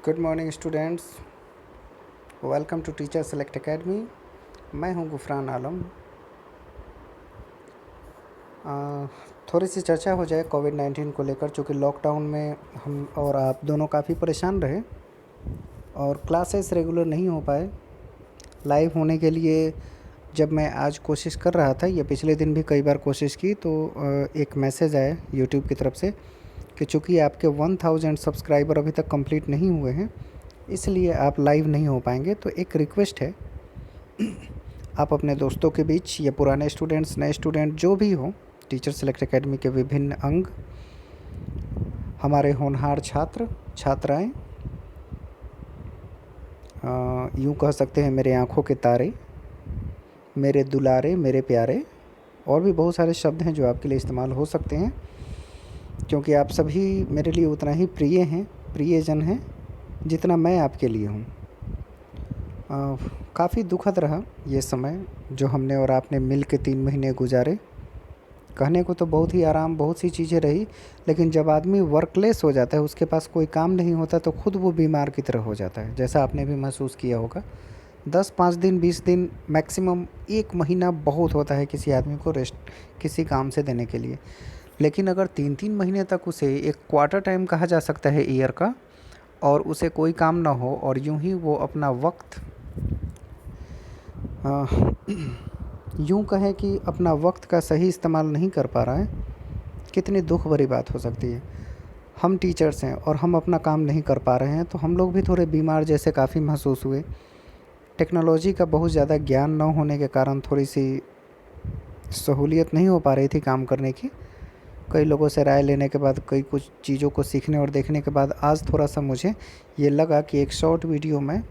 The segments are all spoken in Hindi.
Good morning students, welcome to teacher select academy. मैं हूं गुफरान आलम। थोड़ी सी चर्चा हो जाए कोविड-19 को लेकर, चूँकि लॉकडाउन में हम और आप दोनों काफ़ी परेशान रहे और क्लासेस रेगुलर नहीं हो पाए। लाइव होने के लिए जब मैं आज कोशिश कर रहा था, या पिछले दिन भी कई बार कोशिश की, तो एक मैसेज आया यूट्यूब की तरफ से कि चूँकि आपके 1000 सब्सक्राइबर अभी तक कंप्लीट नहीं हुए हैं, इसलिए आप लाइव नहीं हो पाएंगे। तो एक रिक्वेस्ट है, आप अपने दोस्तों के बीच या पुराने स्टूडेंट्स, नए स्टूडेंट जो भी हो, टीचर सेलेक्ट एकेडमी के विभिन्न अंग, हमारे होनहार छात्र छात्राएं, यूँ कह सकते हैं मेरे आँखों के तारे, मेरे दुलारे, मेरे प्यारे, और भी बहुत सारे शब्द हैं जो आपके लिए इस्तेमाल हो सकते हैं, क्योंकि आप सभी मेरे लिए उतना ही प्रिय हैं, प्रियजन हैं जितना मैं आपके लिए हूँ। काफ़ी दुखद रहा ये समय जो हमने और आपने मिल के 3 महीने गुजारे। कहने को तो बहुत ही आराम, बहुत सी चीज़ें रही, लेकिन जब आदमी वर्कलेस हो जाता है, उसके पास कोई काम नहीं होता, तो खुद वो बीमार की तरह हो जाता है, जैसा आपने भी महसूस किया होगा। 10-5 दिन, 20 दिन, मैक्सिमम 1 महीना बहुत होता है किसी आदमी को रेस्ट किसी काम से देने के लिए। लेकिन अगर 3-3 महीने तक उसे एक क्वार्टर टाइम कहा जा सकता है ईयर का, और उसे कोई काम ना हो और यूं ही वो अपना वक्त यूं कहें कि अपना वक्त का सही इस्तेमाल नहीं कर पा रहा है, कितनी दुख भरी बात हो सकती है। हम टीचर्स हैं और हम अपना काम नहीं कर पा रहे हैं, तो हम लोग भी थोड़े बीमार जैसे काफ़ी महसूस हुए। टेक्नोलॉजी का बहुत ज़्यादा ज्ञान न होने के कारण थोड़ी सी सहूलियत नहीं हो पा रही थी काम करने की। कई लोगों से राय लेने के बाद, कई कुछ चीज़ों को सीखने और देखने के बाद, आज थोड़ा सा मुझे ये लगा कि एक शॉर्ट वीडियो में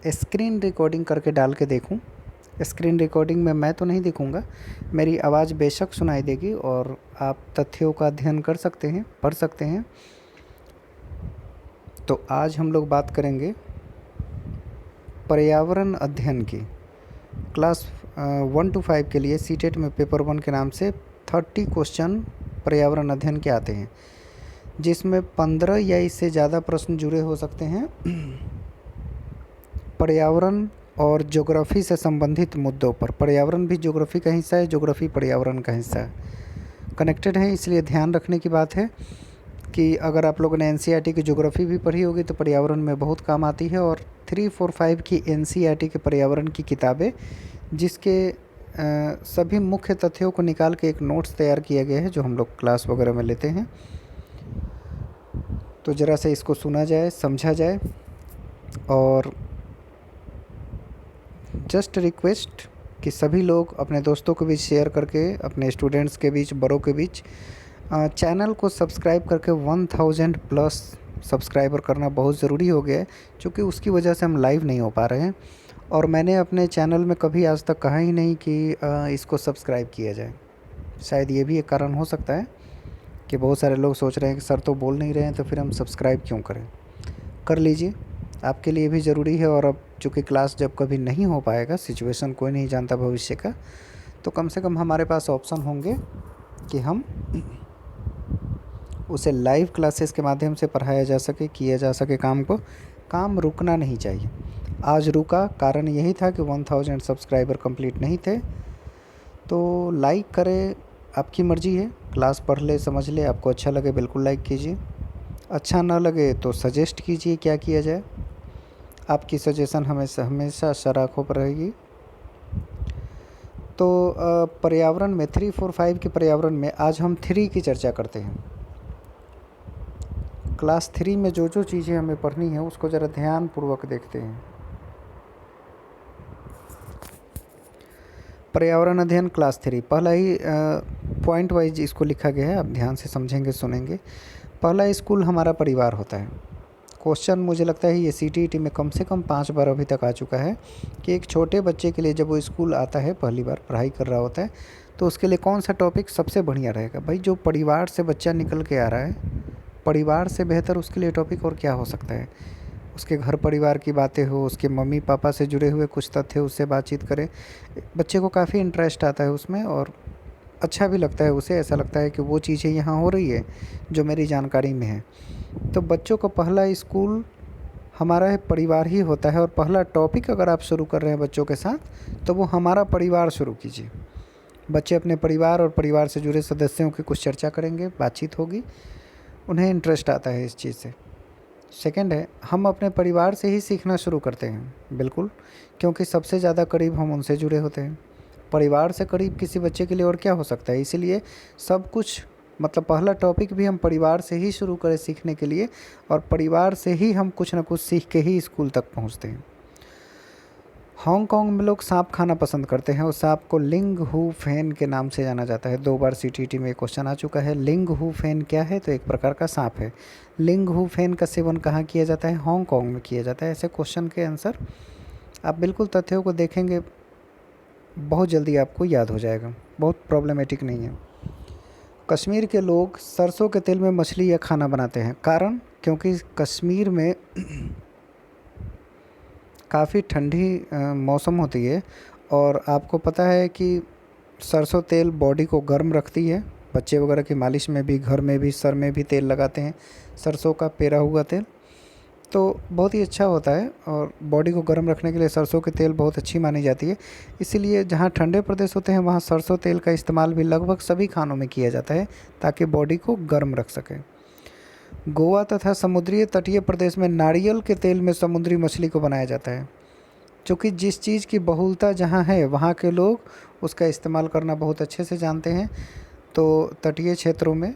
स्क्रीन रिकॉर्डिंग करके डाल के देखूं। स्क्रीन रिकॉर्डिंग में मैं तो नहीं दिखूंगा, मेरी आवाज़ बेशक सुनाई देगी और आप तथ्यों का अध्ययन कर सकते हैं, पढ़ सकते हैं। तो आज हम लोग बात करेंगे पर्यावरण अध्ययन की। क्लास 1 to 5 के लिए सीटेट में पेपर 1 के नाम से 30 क्वेश्चन पर्यावरण अध्ययन के आते हैं, जिसमें 15 या इससे ज़्यादा प्रश्न जुड़े हो सकते हैं पर्यावरण और ज्योग्राफी से संबंधित मुद्दों पर। पर्यावरण भी ज्योग्राफी का हिस्सा है, ज्योग्राफी पर्यावरण का हिस्सा है, कनेक्टेड है। इसलिए ध्यान रखने की बात है कि अगर आप लोगों ने एनसीईआरटी की ज्योग्राफी भी पढ़ी होगी तो पर्यावरण में बहुत काम आती है। और 3, 4, 5 की एनसीईआरटी के पर्यावरण की किताबें, जिसके सभी मुख्य तथ्यों को निकाल के एक नोट्स तैयार किया गया है जो हम लोग क्लास वगैरह में लेते हैं। तो ज़रा से इसको सुना जाए, समझा जाए, और जस्ट रिक्वेस्ट कि सभी लोग अपने दोस्तों के बीच शेयर करके, अपने स्टूडेंट्स के बीच, बड़ों के बीच चैनल को सब्सक्राइब करके 1000 प्लस सब्सक्राइबर करना बहुत ज़रूरी हो गया है, क्योंकि उसकी वजह से हम लाइव नहीं हो पा रहे हैं। और मैंने अपने चैनल में कभी आज तक कहा ही नहीं कि इसको सब्सक्राइब किया जाए। शायद ये भी एक कारण हो सकता है कि बहुत सारे लोग सोच रहे हैं कि सर तो बोल नहीं रहे हैं, तो फिर हम सब्सक्राइब क्यों करें। कर लीजिए, आपके लिए भी ज़रूरी है। और अब चूँकि क्लास जब कभी नहीं हो पाएगा, सिचुएशन कोई नहीं जानता भविष्य का, तो कम से कम हमारे पास ऑप्शन होंगे कि हम उसे लाइव क्लासेस के माध्यम से पढ़ाया जा सके, किया जा सके। काम रुकना नहीं चाहिए। आज रुका, कारण यही था कि 1000 सब्सक्राइबर कंप्लीट नहीं थे। तो लाइक करें, आपकी मर्ज़ी है। क्लास पढ़ ले, समझ ले, आपको अच्छा लगे बिल्कुल लाइक कीजिए, अच्छा ना लगे तो सजेस्ट कीजिए क्या किया जाए। आपकी सजेशन हमेशा सराखों पर रहेगी। तो पर्यावरण में 3, 4, 5 के पर्यावरण में आज हम 3 की चर्चा करते हैं। क्लास 3 में जो जो चीज़ें हमें पढ़नी है उसको ज़रा ध्यानपूर्वक देखते हैं। पर्यावरण अध्ययन क्लास 3, पहला ही पॉइंट वाइज इसको लिखा गया है, आप ध्यान से समझेंगे, सुनेंगे। पहला स्कूल हमारा परिवार होता है। क्वेश्चन मुझे लगता है ये सीटीईटी में कम से कम 5 बार अभी तक आ चुका है कि एक छोटे बच्चे के लिए जब वो स्कूल आता है, पहली बार पढ़ाई कर रहा होता है, तो उसके लिए कौन सा टॉपिक सबसे बढ़िया रहेगा। भाई, जो परिवार से बच्चा निकल के आ रहा है, परिवार से बेहतर उसके लिए टॉपिक और क्या हो सकता है। उसके घर परिवार की बातें हो, उसके मम्मी पापा से जुड़े हुए कुछ तथ्य, उससे बातचीत करें। बच्चे को काफ़ी इंटरेस्ट आता है उसमें और अच्छा भी लगता है उसे। ऐसा लगता है कि वो चीज़ें यहाँ हो रही है जो मेरी जानकारी में है। तो बच्चों का पहला स्कूल हमारा है परिवार ही होता है, और पहला टॉपिक अगर आप शुरू कर रहे हैं बच्चों के साथ तो वो हमारा परिवार शुरू कीजिए। बच्चे अपने परिवार और परिवार से जुड़े सदस्यों की कुछ चर्चा करेंगे, बातचीत होगी, उन्हें इंटरेस्ट आता है इस चीज़ से। सेकंड है, हम अपने परिवार से ही सीखना शुरू करते हैं, बिल्कुल, क्योंकि सबसे ज़्यादा करीब हम उनसे जुड़े होते हैं। परिवार से करीब किसी बच्चे के लिए और क्या हो सकता है, इसीलिए सब कुछ मतलब पहला टॉपिक भी हम परिवार से ही शुरू करें सीखने के लिए, और परिवार से ही हम कुछ ना कुछ सीख के ही स्कूल तक पहुंचते हैं। हांगकांग में लोग सांप खाना पसंद करते हैं, और सांप को लिंग हू फैन के नाम से जाना जाता है। 2 बार सीटीटी में क्वेश्चन आ चुका है। लिंग हू फैन क्या है, तो एक प्रकार का सांप है। लिंग हू फैन का सेवन कहाँ किया जाता है, हांगकांग में किया जाता है। ऐसे क्वेश्चन के आंसर आप बिल्कुल तथ्यों को देखेंगे, बहुत जल्दी आपको याद हो जाएगा, बहुत प्रॉब्लमेटिक नहीं है। कश्मीर के लोग सरसों के तेल में मछली या खाना बनाते हैं, कारण क्योंकि कश्मीर में काफ़ी ठंडी मौसम होती है, और आपको पता है कि सरसों तेल बॉडी को गर्म रखती है। बच्चे वगैरह की मालिश में भी, घर में भी, सर में भी तेल लगाते हैं सरसों का पेरा हुआ तेल, तो बहुत ही अच्छा होता है, और बॉडी को गर्म रखने के लिए सरसों की तेल बहुत अच्छी मानी जाती है। इसीलिए जहाँ ठंडे प्रदेश होते हैं वहाँ सरसों तेल का इस्तेमाल भी लगभग सभी खानों में किया जाता है, ताकि बॉडी को गर्म रख सके। गोवा तथा समुद्री तटीय प्रदेश में नारियल के तेल में समुद्री मछली को बनाया जाता है। क्योंकि जिस चीज़ की बहुलता जहाँ है वहाँ के लोग उसका इस्तेमाल करना बहुत अच्छे से जानते हैं। तो तटीय क्षेत्रों में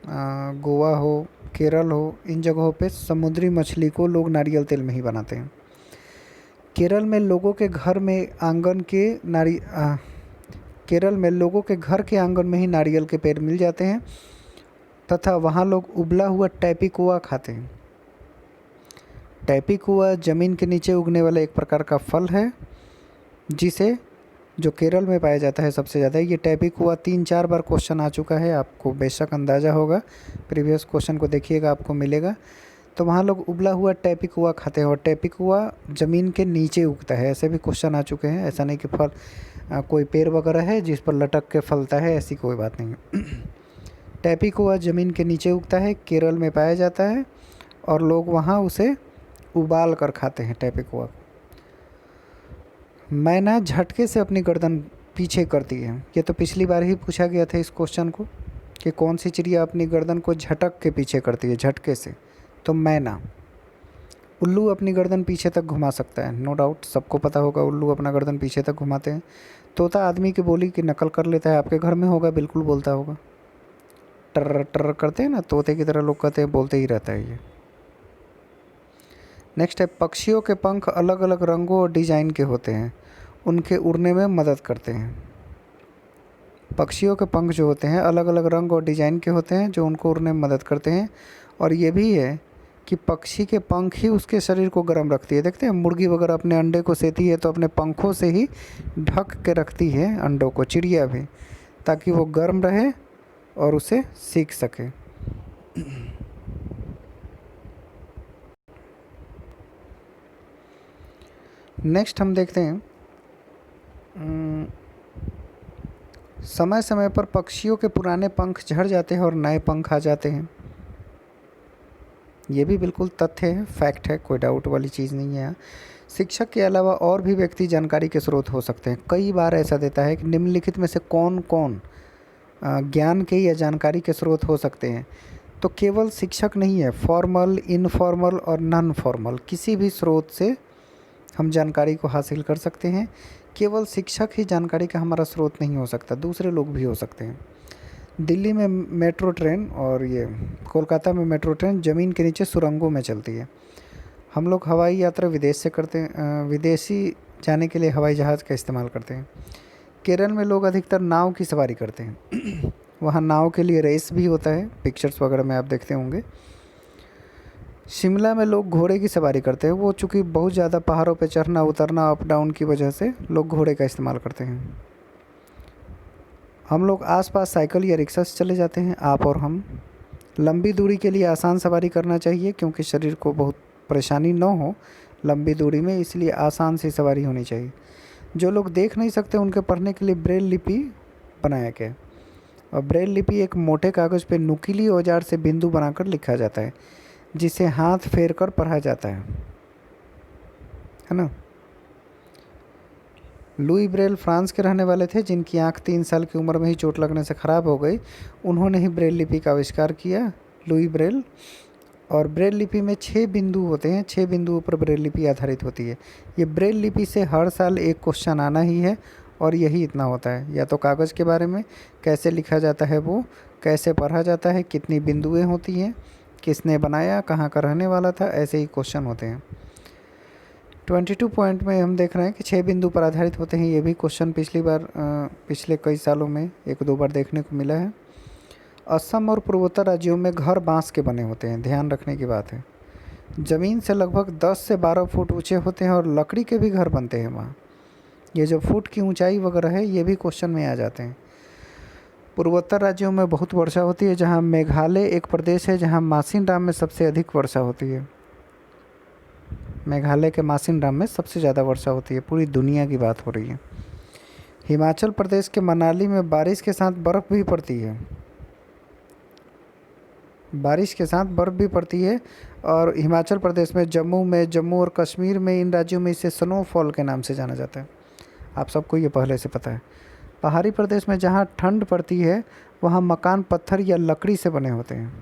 गोवा हो, केरल हो, इन जगहों पे समुद्री मछली को लोग नारियल तेल में ही बनाते हैं। केरल में लोगों के घर में आंगन के केरल में लोगों के घर के आंगन में ही नारियल के पेड़ मिल जाते हैं, तथा वहाँ लोग उबला हुआ टैपिकुआ खाते हैं। टैपिकुआ ज़मीन के नीचे उगने वाला एक प्रकार का फल है, जिसे जो केरल में पाया जाता है सबसे ज़्यादा। ये टैपिकुआ 3-4 बार क्वेश्चन आ चुका है, आपको बेशक अंदाज़ा होगा, प्रीवियस क्वेश्चन को देखिएगा आपको मिलेगा। तो वहाँ लोग उबला हुआ टैपिकुआ खाते हैं, और टैपिकुआ ज़मीन के नीचे उगता है। ऐसे भी क्वेश्चन आ चुके हैं, ऐसा नहीं कि फल कोई पेड़ वगैरह है जिस पर लटक के फलता है, ऐसी कोई बात नहीं है। टैपिकुआ ज़मीन के नीचे उगता है, केरल में पाया जाता है, और लोग वहाँ उसे उबाल कर खाते हैं टैपिकुआ को। मैना झटके से अपनी गर्दन पीछे करती है। ये तो पिछली बार ही पूछा गया था इस क्वेश्चन को, कि कौन सी चिड़िया अपनी गर्दन को झटक के पीछे करती है, झटके से। तो मैना। उल्लू अपनी गर्दन पीछे तक घुमा सकता है, नो डाउट, सबको पता होगा उल्लू अपना गर्दन पीछे तक घुमाते हैं। तोता आदमी की बोली की नकल कर लेता है, आपके घर में होगा, बिल्कुल बोलता होगा। टर टर करते हैं ना, तोते की तरह लोग कहते हैं, बोलते ही रहता है ये। नेक्स्ट है, पक्षियों के पंख अलग अलग रंगों और डिजाइन के होते हैं, उनके उड़ने में मदद करते हैं। पक्षियों के पंख जो होते हैं अलग अलग रंग और डिजाइन के होते हैं, जो उनको उड़ने में मदद करते हैं। और ये भी है कि पक्षी के पंख ही उसके शरीर को गर्म रखती है। देखते हैं मुर्गी वगैरह अपने अंडे को सेती है तो अपने पंखों से ही ढक के रखती है अंडों को, चिड़िया भी, ताकि वो गर्म रहे और उसे सीख सके। नेक्स्ट हम देखते हैं, समय समय पर पक्षियों के पुराने पंख झड़ जाते हैं और नए पंख आ जाते हैं। ये भी बिल्कुल तथ्य है, फैक्ट है, कोई डाउट वाली चीज़ नहीं है। शिक्षक के अलावा और भी व्यक्ति जानकारी के स्रोत हो सकते हैं। कई बार ऐसा देता है कि निम्नलिखित में से कौन कौन ज्ञान के या जानकारी के स्रोत हो सकते हैं। तो केवल शिक्षक नहीं है, फॉर्मल, इनफॉर्मल और नॉन फॉर्मल किसी भी स्रोत से हम जानकारी को हासिल कर सकते हैं। केवल शिक्षक ही जानकारी का हमारा स्रोत नहीं हो सकता, दूसरे लोग भी हो सकते हैं। दिल्ली में मेट्रो ट्रेन और ये कोलकाता में मेट्रो ट्रेन ज़मीन के नीचे सुरंगों में चलती है। हम लोग हवाई यात्रा विदेश से करते हैं, विदेशी जाने के लिए हवाई जहाज़ का इस्तेमाल करते हैं। केरल में लोग अधिकतर नाव की सवारी करते हैं। वहाँ नाव के लिए रेस भी होता है, पिक्चर्स वगैरह में आप देखते होंगे। शिमला में लोग घोड़े की सवारी करते हैं, वो चूँकि बहुत ज़्यादा पहाड़ों पे चढ़ना उतरना अप डाउन की वजह से लोग घोड़े का इस्तेमाल करते हैं। हम लोग आसपास साइकिल या रिक्शा से चले जाते हैं, आप और हम। लंबी दूरी के लिए आसान सवारी करना चाहिए, क्योंकि शरीर को बहुत परेशानी न हो लंबी दूरी में, इसलिए आसान सी सवारी होनी चाहिए। जो लोग देख नहीं सकते उनके पढ़ने के लिए ब्रेल लिपि बनाया गया, और ब्रेल लिपि एक मोटे कागज़ पे नुकीली औजार से बिंदु बनाकर लिखा जाता है। जिसे हाथ फेर कर पढ़ा जाता है ना। लुई ब्रेल फ्रांस के रहने वाले थे, जिनकी आंख 3 साल की उम्र में ही चोट लगने से ख़राब हो गई। उन्होंने ही ब्रेल लिपि का आविष्कार किया, लुई ब्रेल। और ब्रेल लिपि में 6 बिंदु होते हैं, 6 बिंदुओं पर ब्रेल लिपि आधारित होती है। ये ब्रेल लिपि से हर साल एक क्वेश्चन आना ही है, और यही इतना होता है। या तो कागज़ के बारे में, कैसे लिखा जाता है वो, कैसे पढ़ा जाता है, कितनी बिंदुएँ होती हैं, किसने बनाया, कहाँ का रहने वाला था, ऐसे ही क्वेश्चन होते हैं। 22 पॉइंट में हम देख रहे हैं कि 6 बिंदु पर आधारित होते हैं। ये भी क्वेश्चन पिछले कई सालों में 1-2 बार देखने को मिला है। असम और पूर्वोत्तर राज्यों में घर बांस के बने होते हैं, ध्यान रखने की बात है। ज़मीन से लगभग 10 से 12 फुट ऊंचे होते हैं, और लकड़ी के भी घर बनते हैं वहाँ। ये जो फुट की ऊंचाई वगैरह है, ये भी क्वेश्चन में आ जाते हैं। पूर्वोत्तर राज्यों में बहुत वर्षा होती है, जहाँ मेघालय एक प्रदेश है जहाँ मासिनराम में सबसे अधिक वर्षा होती है। मेघालय के मासिनराम में सबसे ज़्यादा वर्षा होती है, पूरी दुनिया की बात हो रही है। हिमाचल प्रदेश के मनाली में बारिश के साथ बर्फ़ भी पड़ती है, बारिश के साथ बर्फ़ भी पड़ती है। और हिमाचल प्रदेश में, जम्मू और कश्मीर में, इन राज्यों में इसे स्नोफॉल के नाम से जाना जाता है। आप सबको ये पहले से पता है। पहाड़ी प्रदेश में जहाँ ठंड पड़ती है, वहाँ मकान पत्थर या लकड़ी से बने होते हैं।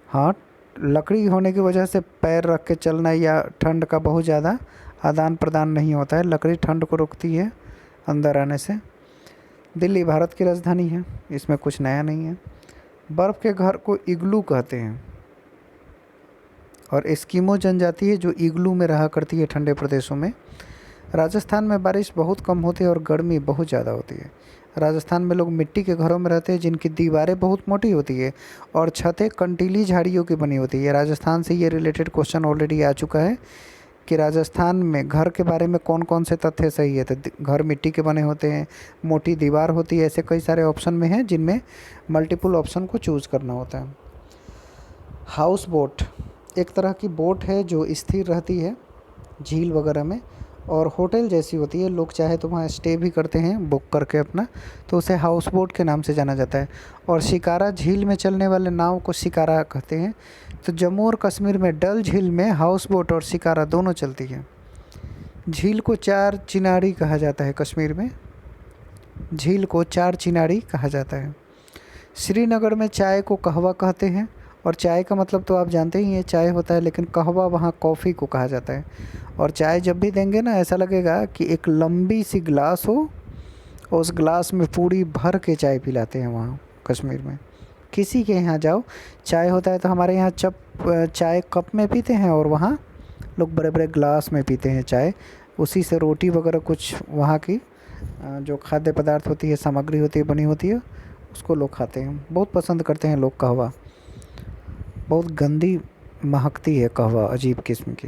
हाँ, लकड़ी होने की वजह से पैर रख के चलना या ठंड का बहुत ज़्यादा आदान प्रदान नहीं होता है। लकड़ी ठंड को रोकती है अंदर आने से। दिल्ली भारत की राजधानी है, इसमें कुछ नया नहीं है। बर्फ़ के घर को इग्लू कहते हैं, और एस्किमो जनजाति है जो इग्लू में रहा करती है ठंडे प्रदेशों में। राजस्थान में बारिश बहुत कम होती है और गर्मी बहुत ज़्यादा होती है। राजस्थान में लोग मिट्टी के घरों में रहते हैं, जिनकी दीवारें बहुत मोटी होती है और छतें कंटीली झाड़ियों की बनी होती है। राजस्थान से ये रिलेटेड क्वेश्चन ऑलरेडी आ चुका है कि राजस्थान में घर के बारे में कौन कौन से तथ्य सही है। तो घर मिट्टी के बने होते हैं, मोटी दीवार होती है, ऐसे कई सारे ऑप्शन में हैं जिनमें मल्टीपल ऑप्शन को चूज़ करना होता है। हाउस बोट एक तरह की बोट है जो स्थिर रहती है झील वगैरह में, और होटल जैसी होती है। लोग चाहे तो वहाँ स्टे भी करते हैं बुक करके अपना, तो उसे हाउस बोट के नाम से जाना जाता है। और शिकारा झील में चलने वाले नाव को शिकारा कहते हैं। तो जम्मू और कश्मीर में डल झील में हाउस बोट और शिकारा दोनों चलती है। झील को 4 चिनारी कहा जाता है। कश्मीर में झील को 4 चिनारी कहा जाता है। श्रीनगर में चाय को कहवा कहते हैं, और चाय का मतलब तो आप जानते ही हैं, चाय होता है, लेकिन कहवा वहाँ कॉफ़ी को कहा जाता है। और चाय जब भी देंगे ना, ऐसा लगेगा कि एक लंबी सी ग्लास हो, और उस ग्लास में पूरी भर के चाय पिलाते हैं वहाँ कश्मीर में। किसी के यहाँ जाओ, चाय होता है तो हमारे यहाँ चाय कप में पीते हैं, और वहाँ लोग बड़े बड़े ग्लास में पीते हैं चाय। उसी से रोटी वगैरह कुछ वहाँ की जो खाद्य पदार्थ होती है, सामग्री होती है, बनी होती है, उसको लोग खाते हैं। बहुत पसंद करते हैं लोग कहवा। बहुत गंदी महकती है कहवा, अजीब किस्म की।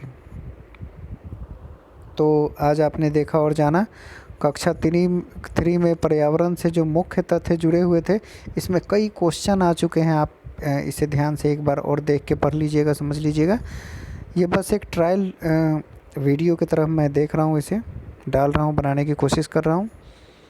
तो आज आपने देखा और जाना कक्षा 3 में पर्यावरण से जो मुख्य तथ्य जुड़े हुए थे, इसमें कई क्वेश्चन आ चुके हैं। आप इसे ध्यान से एक बार और देख के पढ़ लीजिएगा, समझ लीजिएगा। ये बस एक ट्रायल वीडियो की तरह मैं देख रहा हूँ, इसे डाल रहा हूँ, बनाने की कोशिश कर रहा हूँ।